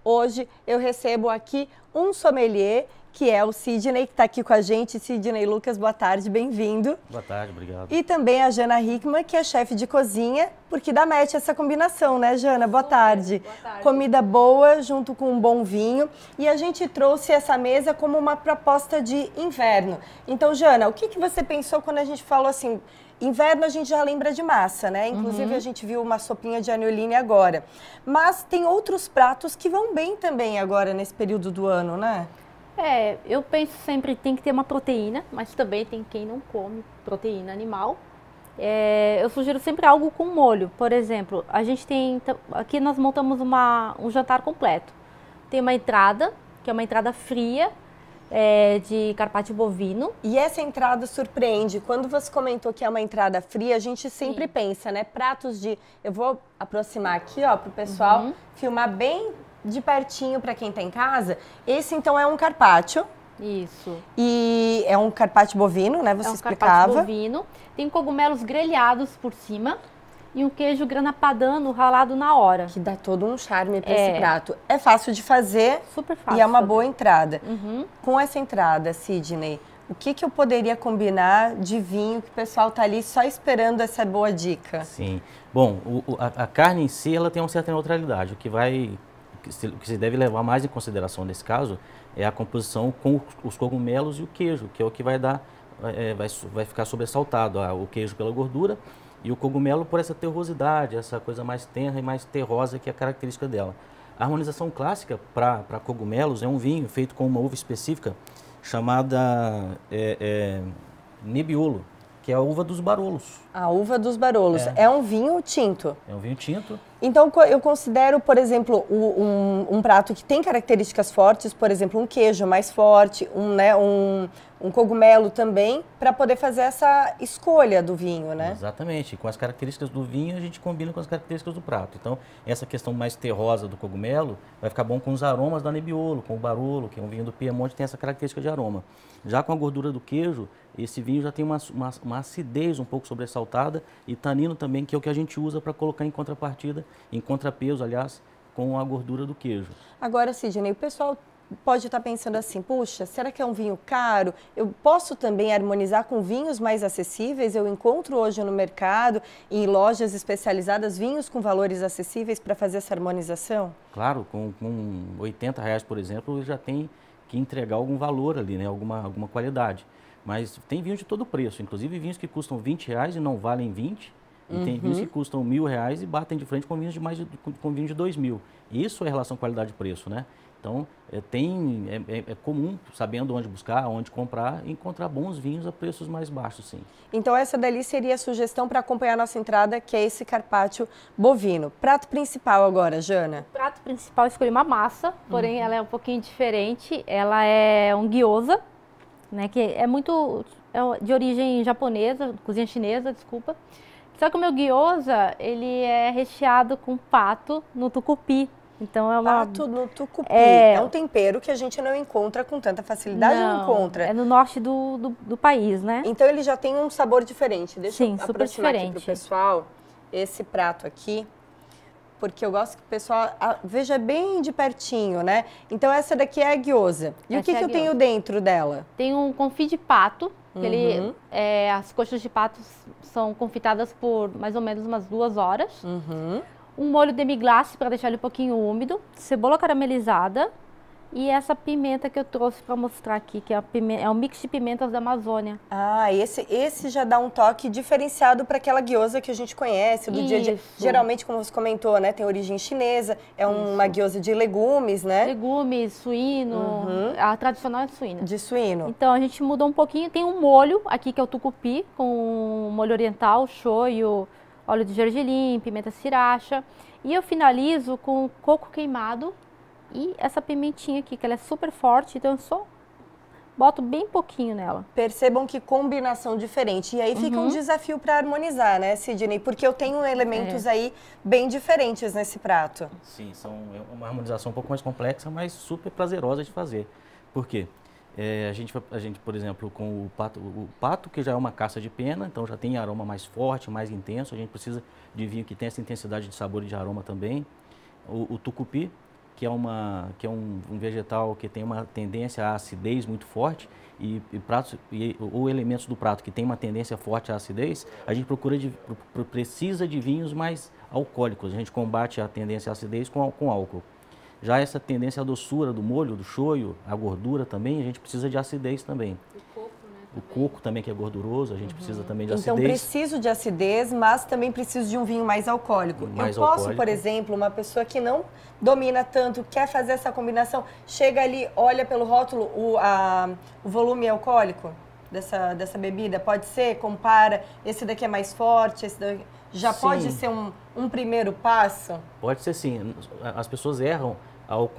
Hoje eu recebo aqui um sommelier, que é o Sidney, que está aqui com a gente. Sidney Lucas, boa tarde, bem-vindo. Boa tarde, obrigado. E também a Jana Hickman, que é chefe de cozinha, porque dá match essa combinação, né, Jana? Boa tarde. Boa tarde. Comida boa junto com um bom vinho. E a gente trouxe essa mesa como uma proposta de inverno. Então, Jana, o que você pensou quando a gente falou assim... Inverno a gente já lembra de massa, né? Inclusive a gente viu uma sopinha de anioline agora. Mas tem outros pratos que vão bem também agora nesse período do ano, né? Eu penso sempre que tem que ter uma proteína, mas também tem quem não come proteína animal. Eu sugiro sempre algo com molho. Por exemplo, a gente tem... Aqui nós montamos um jantar completo. Tem uma entrada, que é uma entrada fria, de carpaccio bovino. E essa entrada surpreende. Quando você comentou que é uma entrada fria, a gente sempre pensa, né? Pratos de... Eu vou aproximar aqui, ó, pro pessoal filmar bem de pertinho para quem tá em casa. Esse, então, é um carpaccio. Isso. E é um carpaccio bovino, né? Você explicava. Carpaccio bovino. Tem cogumelos grelhados por cima. E um queijo grana padano ralado na hora. Que dá todo um charme para esse prato. É fácil de fazer. Super fácil. E é uma boa entrada. Com essa entrada, Sidney, o que eu poderia combinar de vinho que o pessoal tá ali só esperando essa boa dica? Sim. Bom, a carne em si, ela tem uma certa neutralidade. O que se deve levar mais em consideração nesse caso é a composição com os cogumelos e o queijo, que é o que vai dar, vai ficar sobressaltado. O queijo pela gordura e o cogumelo por essa terrosidade, essa coisa mais tenra e mais terrosa que é a característica dela. A harmonização clássica para cogumelos é um vinho feito com uma uva específica chamada Nebbiolo, que é a uva dos Barolos. A uva dos Barolos. É um vinho tinto. É um vinho tinto. Então, eu considero, por exemplo, um prato que tem características fortes, por exemplo, um queijo mais forte, um cogumelo também, para poder fazer essa escolha do vinho, né? Exatamente. Com as características do vinho, a gente combina com as características do prato. Então, essa questão mais terrosa do cogumelo vai ficar bom com os aromas da Nebbiolo, com o Barolo, que é um vinho do Piemonte, tem essa característica de aroma. Já com a gordura do queijo, esse vinho já tem uma acidez um pouco sobressaltada e tanino também, que é o que a gente usa para colocar em contrapartida, em contrapeso, aliás, com a gordura do queijo. Agora, Sidney, o pessoal pode estar pensando assim, puxa, será que é um vinho caro? Eu posso também harmonizar com vinhos mais acessíveis? Eu encontro hoje no mercado, em lojas especializadas, vinhos com valores acessíveis para fazer essa harmonização? Claro, com R$80, por exemplo, já tem que entregar algum valor ali, né? Alguma qualidade. Mas tem vinhos de todo preço, inclusive vinhos que custam R$20 e não valem 20. E tem vinhos que custam R$1.000 e batem de frente com vinhos com vinhos de 2.000. Isso é relação qualidade-preço, né? Então, é comum, sabendo onde buscar, onde comprar, encontrar bons vinhos a preços mais baixos, sim. Então, essa dali seria a sugestão para acompanhar a nossa entrada, que é esse carpaccio bovino. Prato principal agora, Jana? O prato principal, eu escolhi uma massa, porém ela é um pouquinho diferente. Ela é um gyoza, né, que é de origem japonesa, cozinha chinesa, desculpa. Só que o meu gyoza, ele é recheado com pato no tucupi. Então Pato no tucupi. É um tempero que a gente não encontra com tanta facilidade, não encontra. É no norte do país, né? Então ele já tem um sabor diferente. Deixa eu super aproximar diferente. aqui pro pessoal esse prato aqui, porque eu gosto que o pessoal veja bem de pertinho, né? Então essa daqui é a gyoza. E o que eu tenho dentro dela? Tem um confit de pato. As coxas de pato são confitadas por mais ou menos umas 2 horas. Um molho demi-glace para deixar ele um pouquinho úmido, cebola caramelizada e essa pimenta que eu trouxe para mostrar aqui, que é um mix de pimentas da Amazônia. Ah, esse já dá um toque diferenciado para aquela gyoza que a gente conhece do dia a dia. Geralmente, como você comentou, né, tem origem chinesa, é uma gyoza de legumes, né? Legumes, suíno, a tradicional é suína. De suíno. Então a gente mudou um pouquinho, tem um molho aqui que é o tucupi, com molho oriental, shoyu, óleo de gergelim, pimenta sriracha. E eu finalizo com coco queimado e essa pimentinha aqui, que ela é super forte, então eu só boto bem pouquinho nela. Percebam que combinação diferente. E aí fica um desafio para harmonizar, né, Sidney? Porque eu tenho elementos aí bem diferentes nesse prato. Sim, é uma harmonização um pouco mais complexa, mas super prazerosa de fazer. Por quê? A gente, por exemplo, com o pato, que já é uma caça de pena, então já tem aroma mais forte, mais intenso. A gente precisa de vinho que tenha essa intensidade de sabor e de aroma também. O tucupi, que é um vegetal que tem uma tendência à acidez muito forte, ou elementos do prato que tem uma tendência forte à acidez, a gente precisa de vinhos mais alcoólicos. A gente combate a tendência à acidez com álcool. Já essa tendência à doçura do molho, do shoyu, a gordura também, a gente precisa de acidez também. O coco também, que é gorduroso, a gente precisa também de acidez. Então, preciso de acidez, mas também preciso de um vinho mais alcoólico. Eu posso, por exemplo, uma pessoa que não domina tanto, quer fazer essa combinação, chega ali, olha pelo rótulo o volume alcoólico dessa bebida, pode ser, compara, esse daqui é mais forte, esse daqui... Já Sim. pode ser um primeiro passo? Pode ser sim. As pessoas erram ao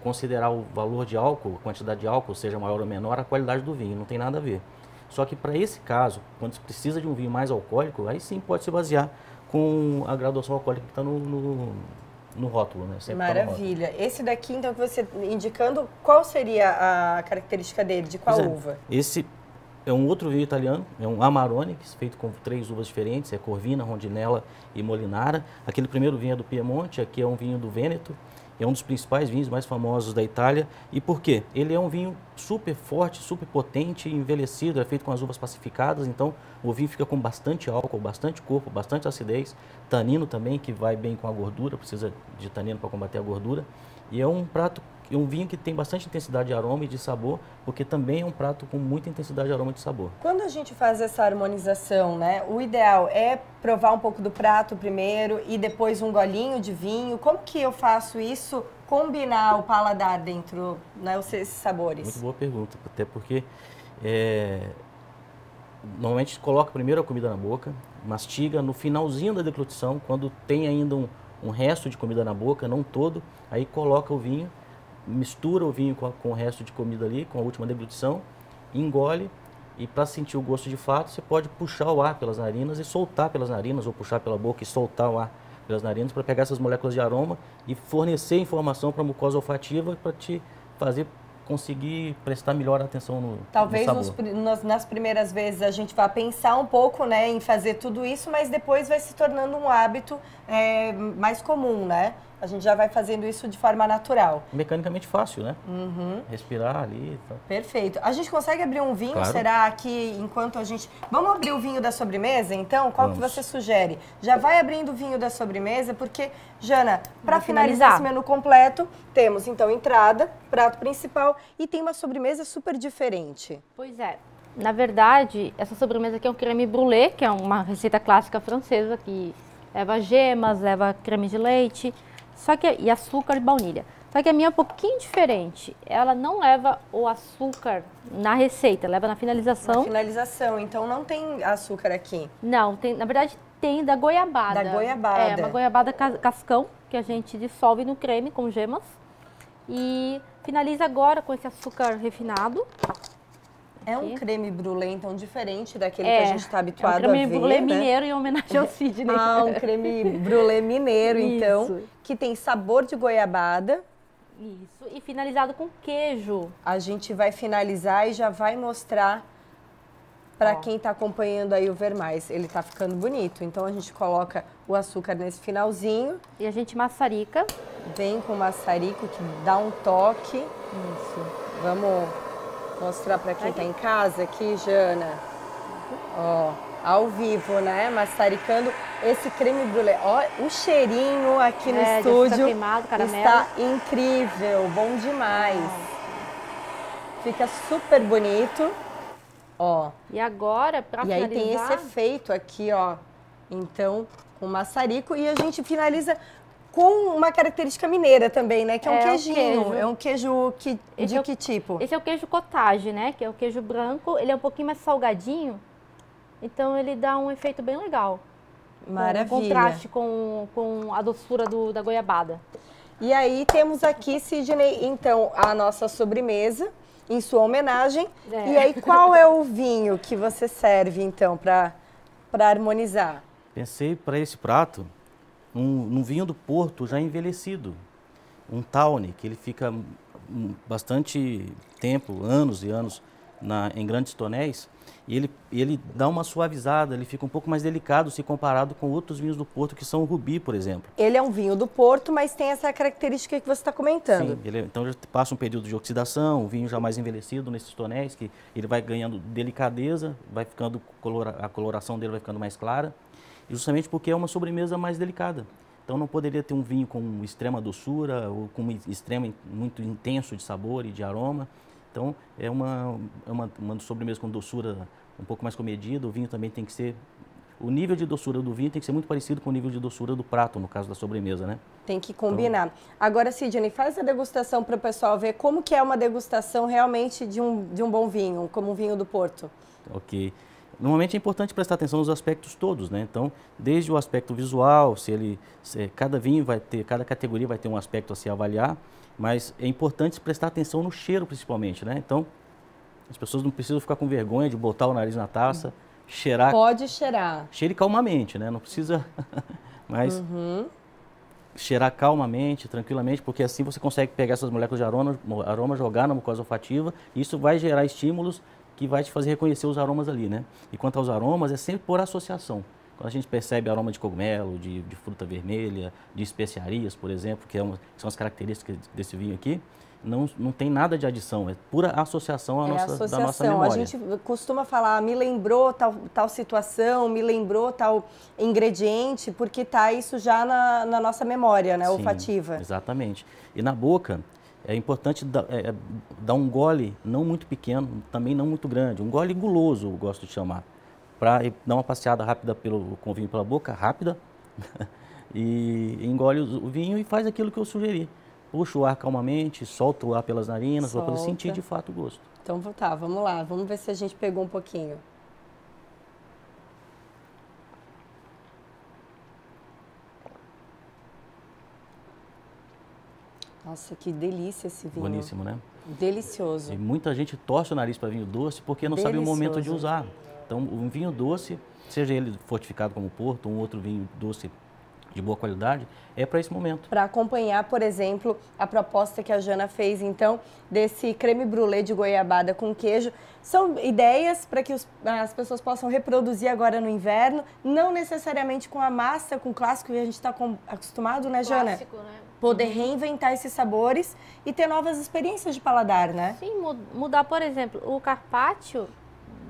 considerar o valor de álcool, a quantidade de álcool, seja maior ou menor, a qualidade do vinho, não tem nada a ver. Só que para esse caso, quando se precisa de um vinho mais alcoólico, aí sim pode se basear com a graduação alcoólica que está no rótulo, né? Sempre Maravilha. Tá no rótulo. Esse daqui, então, que você indicando, qual seria a característica dele? De qual uva? Esse é um outro vinho italiano, é um Amarone, feito com 3 uvas diferentes, é Corvina, Rondinella e Molinara. Aquele primeiro vinho é do Piemonte, aqui é um vinho do Vêneto. É um dos principais vinhos mais famosos da Itália. E por quê? Ele é um vinho super forte, super potente, envelhecido, é feito com as uvas pacificadas, então o vinho fica com bastante álcool, bastante corpo, bastante acidez, tanino também, que vai bem com a gordura, precisa de tanino para combater a gordura. E é um vinho que tem bastante intensidade de aroma e de sabor, porque também é um prato com muita intensidade de aroma e de sabor. Quando a gente faz essa harmonização, né, o ideal é provar um pouco do prato primeiro e depois um golinho de vinho. Como que eu faço isso, combinar o paladar dentro, né, esses sabores? Muito boa pergunta, até porque normalmente coloca primeiro a comida na boca, mastiga, no finalzinho da deglutição, quando tem ainda um resto de comida na boca, não todo, aí coloca o vinho, mistura o vinho com o resto de comida ali, com a última deglutição, engole, e para sentir o gosto de fato, você pode puxar o ar pelas narinas e soltar pelas narinas, ou puxar pela boca e soltar o ar pelas narinas para pegar essas moléculas de aroma e fornecer informação para a mucosa olfativa para te fazer conseguir prestar melhor atenção no Talvez sabor. nas primeiras vezes a gente vá pensar um pouco, né, em fazer tudo isso, mas depois vai se tornando um hábito mais comum, né? A gente já vai fazendo isso de forma natural. Mecanicamente fácil, né? Respirar ali. Tá. Perfeito. A gente consegue abrir um vinho? Claro. Será que enquanto a gente... Vamos abrir o vinho da sobremesa, então? Qual que você sugere? Já vai abrindo o vinho da sobremesa, porque, Jana, para finalizar esse menu completo, temos, então, entrada, prato principal e tem uma sobremesa super diferente. Pois é. Na verdade, essa sobremesa aqui é um creme brulee, que é uma receita clássica francesa, que leva gemas, leva creme de leite... e açúcar e baunilha. Só que a minha é um pouquinho diferente. Ela não leva o açúcar na receita, leva na finalização. Na finalização, então não tem açúcar aqui? Não, na verdade tem da goiabada. Da goiabada. É, uma goiabada cascão, que a gente dissolve no creme com gemas. E finaliza agora com esse açúcar refinado. É um creme brulee, então, diferente daquele que a gente está habituado a ver, É um creme brulee né? mineiro em homenagem ao Sidney. Ah, um creme brulee mineiro, então, que tem sabor de goiabada. Isso, e finalizado com queijo. A gente vai finalizar e já vai mostrar para quem está acompanhando aí o Ver Mais. Ele está ficando bonito, então a gente coloca o açúcar nesse finalzinho. E a gente maçarica. Vem com o maçarico que dá um toque. Isso. Vamos mostrar para quem está em casa aqui, Jana. Ó, ao vivo, né? Maçaricando esse creme brulee. Ó, o cheirinho aqui no estúdio queimado, caramelo. Está incrível, bom demais. Fica super bonito. Ó. E agora, para finalizar... E aí tem esse efeito aqui, ó. Então, com maçarico. E a gente finaliza com uma característica mineira também, né? Que é um queijinho. É um queijo de que tipo? Esse é o queijo cottage, né? Que é o queijo branco. Ele é um pouquinho mais salgadinho. Então, ele dá um efeito bem legal. Maravilha. Um contraste com a doçura da goiabada. E aí temos aqui, Sidney, então, a nossa sobremesa, em sua homenagem. E aí, qual é o vinho que você serve, então, para harmonizar? Pensei para esse prato num vinho do Porto já envelhecido, um Tawny, que ele fica bastante tempo, anos e anos, em grandes tonéis, e ele dá uma suavizada, ele fica um pouco mais delicado se comparado com outros vinhos do Porto, que são o Rubi, por exemplo. Ele é um vinho do Porto, mas tem essa característica que você está comentando. Sim, então já passa um período de oxidação, o vinho já mais envelhecido nesses tonéis, que ele vai ganhando delicadeza, vai ficando a coloração dele vai ficando mais clara, justamente porque é uma sobremesa mais delicada. Então não poderia ter um vinho com extrema doçura ou com um extremo muito intenso de sabor e de aroma. Então, é uma sobremesa com doçura um pouco mais comedida. O vinho também tem que ser... O nível de doçura do vinho tem que ser muito parecido com o nível de doçura do prato, no caso da sobremesa, né? Tem que combinar. Então, agora, Sidney, faz a degustação para o pessoal ver como que é uma degustação realmente de um bom vinho, como um vinho do Porto. Ok. Normalmente é importante prestar atenção nos aspectos todos, né? Então, desde o aspecto visual, cada vinho cada categoria vai ter um aspecto a se avaliar, mas é importante prestar atenção no cheiro, principalmente, né? Então, as pessoas não precisam ficar com vergonha de botar o nariz na taça, cheirar. Pode cheirar. Cheire calmamente, né? Não precisa, mas cheirar calmamente, tranquilamente, porque assim você consegue pegar essas moléculas de aroma, jogar na mucosa olfativa, e isso vai gerar estímulos que vai te fazer reconhecer os aromas ali, né? E quanto aos aromas, é sempre por associação. Quando a gente percebe aroma de cogumelo, de fruta vermelha, de especiarias, por exemplo, que são as características desse vinho aqui, não tem nada de adição, é pura associação da nossa memória. A gente costuma falar, me lembrou tal situação, me lembrou tal ingrediente, porque está isso já na nossa memória, né, olfativa. Exatamente. E na boca, é importante dar um gole não muito pequeno, também não muito grande, um gole guloso, eu gosto de chamar, para dar uma passeada rápida com o vinho pela boca, rápida, e engole o vinho e faz aquilo que eu sugeri. Puxa o ar calmamente, solta o ar pelas narinas, para poder sentir de fato o gosto. Então tá, vamos lá, vamos ver se a gente pegou um pouquinho. Nossa, que delícia esse vinho. Boníssimo, né? Delicioso. E muita gente torce o nariz para vinho doce porque não sabe o momento de usar. Então, um vinho doce, seja ele fortificado como Porto, um outro vinho doce de boa qualidade, é para esse momento. Para acompanhar, por exemplo, a proposta que a Jana fez, então, desse creme brulee de goiabada com queijo. São ideias para que as pessoas possam reproduzir agora no inverno, não necessariamente com a massa, com o clássico que a gente está acostumado, né, Jana? Clássico, né? Poder reinventar esses sabores e ter novas experiências de paladar, né? Sim, mudar, por exemplo, o carpaccio,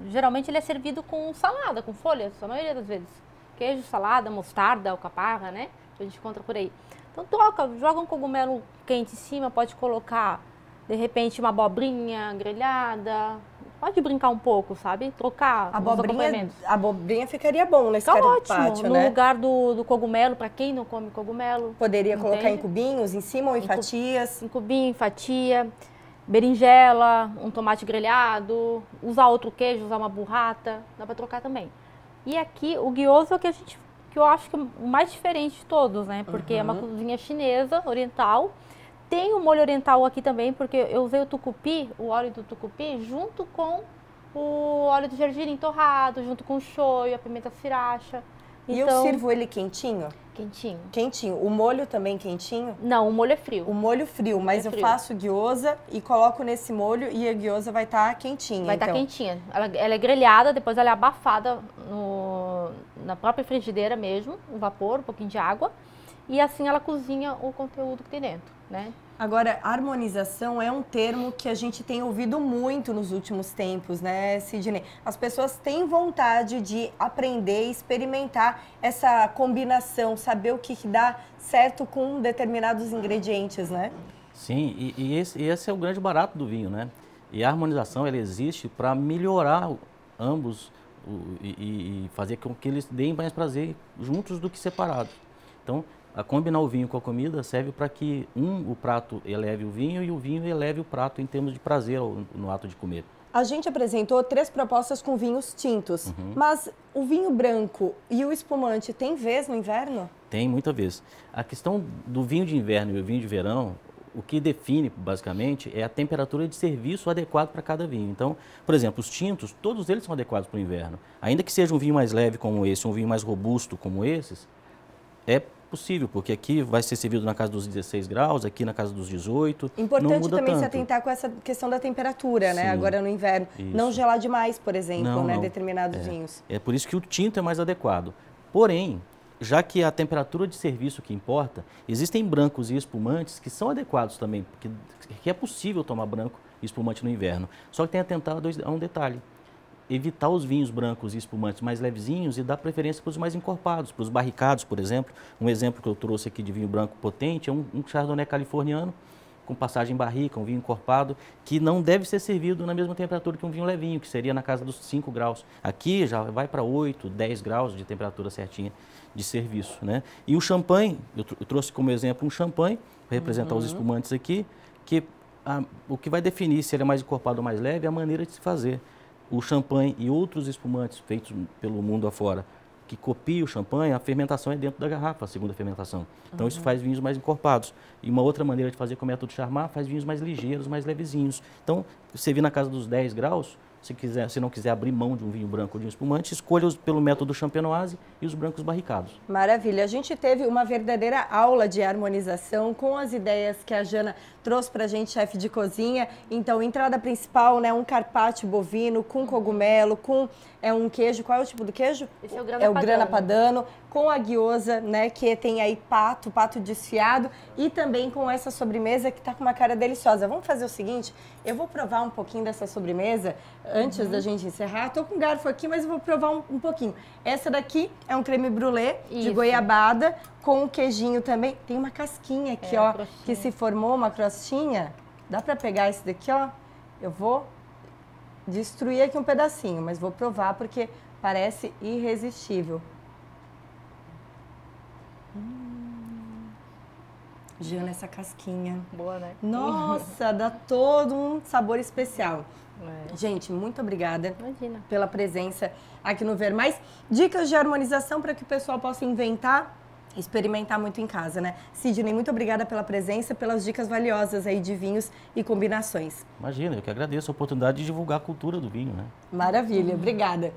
geralmente ele é servido com salada, com folhas, a maioria das vezes. Queijo, salada, mostarda, alcaparra, né? Que a gente encontra por aí. Então joga um cogumelo quente em cima, pode colocar, de repente, uma abobrinha grelhada. Pode brincar um pouco, sabe? Trocar os acompanhamentos. A abobrinha ficaria bom nesse carpaccio, né? No lugar do cogumelo, para quem não come cogumelo. Poderia colocar em cubinhos, em cima ou em fatias? Em cubinho, em fatia. Berinjela, um tomate grelhado, usar outro queijo, usar uma burrata, dá para trocar também. E aqui o gyoza é o que eu acho que é o mais diferente de todos, né? Porque é uma cozinha chinesa, oriental. Tem o molho oriental aqui também, porque eu usei o tucupi, o óleo do tucupi, junto com o óleo do gergelim torrado, junto com o shoyu, a pimenta sriracha. E eu sirvo ele quentinho? Quentinho. Quentinho. O molho também quentinho? Não, o molho é frio. O molho frio, mas eu faço gyoza e coloco nesse molho e a gyoza vai estar quentinha. Vai estar quentinha. Ela é grelhada, depois ela é abafada na própria frigideira mesmo, o vapor, um pouquinho de água. E assim ela cozinha o conteúdo que tem dentro, né? Agora, harmonização é um termo que a gente tem ouvido muito nos últimos tempos, né, Sidney? As pessoas têm vontade de aprender e experimentar essa combinação, saber o que dá certo com determinados ingredientes, né? Sim, e esse é o grande barato do vinho, né? E a harmonização, ela existe para melhorar ambos e fazer com que eles deem mais prazer juntos do que separados. Então, combinar o vinho com a comida serve para que o prato eleve o vinho e o vinho eleve o prato em termos de prazer no ato de comer. A gente apresentou 3 propostas com vinhos tintos, mas o vinho branco e o espumante tem vez no inverno? Tem, muita vez. A questão do vinho de inverno e o vinho de verão, o que define, basicamente, é a temperatura de serviço adequado para cada vinho. Então, por exemplo, os tintos, todos eles são adequados para o inverno. Ainda que seja um vinho mais leve como esse, um vinho mais robusto como esses, é possível, porque aqui vai ser servido na casa dos 16 graus, aqui na casa dos 18. Importante não muda também tanto. se atentar com essa questão da temperatura, né? Sim, Agora no inverno. isso. Não gelar demais, por exemplo, Não, né? não. Determinados vinhos. É por isso que o tinto é mais adequado. Porém, já que é a temperatura de serviço que importa, existem brancos e espumantes que são adequados também, porque que é possível tomar branco e espumante no inverno. Só que tem que atentar a um detalhe. Evitar os vinhos brancos e espumantes mais levezinhos e dar preferência para os mais encorpados, para os barricados, por exemplo. Um exemplo que eu trouxe aqui de vinho branco potente é um Chardonnay californiano, com passagem em barrica, um vinho encorpado, que não deve ser servido na mesma temperatura que um vinho levinho, que seria na casa dos 5 graus. Aqui já vai para 8, 10 graus de temperatura certinha de serviço, né? E o champanhe, eu trouxe como exemplo um champanhe, para representar os espumantes aqui, que o que vai definir se ele é mais encorpado ou mais leve é a maneira de se fazer. O champanhe e outros espumantes feitos pelo mundo afora, que copia o champanhe, a fermentação é dentro da garrafa, a segunda fermentação. Então isso faz vinhos mais encorpados. E uma outra maneira de fazer com o método Charmat faz vinhos mais ligeiros, mais levezinhos. Então, você vir na casa dos 10 graus, se não quiser abrir mão de um vinho branco ou de um espumante, escolha pelo método champenoise e os brancos barricados. Maravilha. A gente teve uma verdadeira aula de harmonização com as ideias que a Jana trouxe pra gente, chefe de cozinha. Então, entrada principal, né, um carpaccio bovino com cogumelo, com um queijo. Qual é o tipo do queijo? Esse é o grana padano, com a gyoza, né, que tem aí pato desfiado, e também com essa sobremesa que tá com uma cara deliciosa. Vamos fazer o seguinte, eu vou provar um pouquinho dessa sobremesa antes da gente encerrar. Tô com garfo aqui, mas eu vou provar um pouquinho. Essa daqui é um creme brulee de goiabada com um queijinho também. Tem uma casquinha aqui, ó, que se formou, uma crostinha. Dá pra pegar esse daqui, ó? Eu vou destruir aqui um pedacinho, mas vou provar porque parece irresistível. Jana, essa casquinha. Boa, né? Nossa, dá todo um sabor especial. Gente, muito obrigada pela presença aqui no Ver Mais. Dicas de harmonização para que o pessoal possa inventar, experimentar muito em casa, né? Sidney, muito obrigada pela presença, pelas dicas valiosas aí de vinhos e combinações. Imagina, eu que agradeço a oportunidade de divulgar a cultura do vinho, né? Maravilha, obrigada.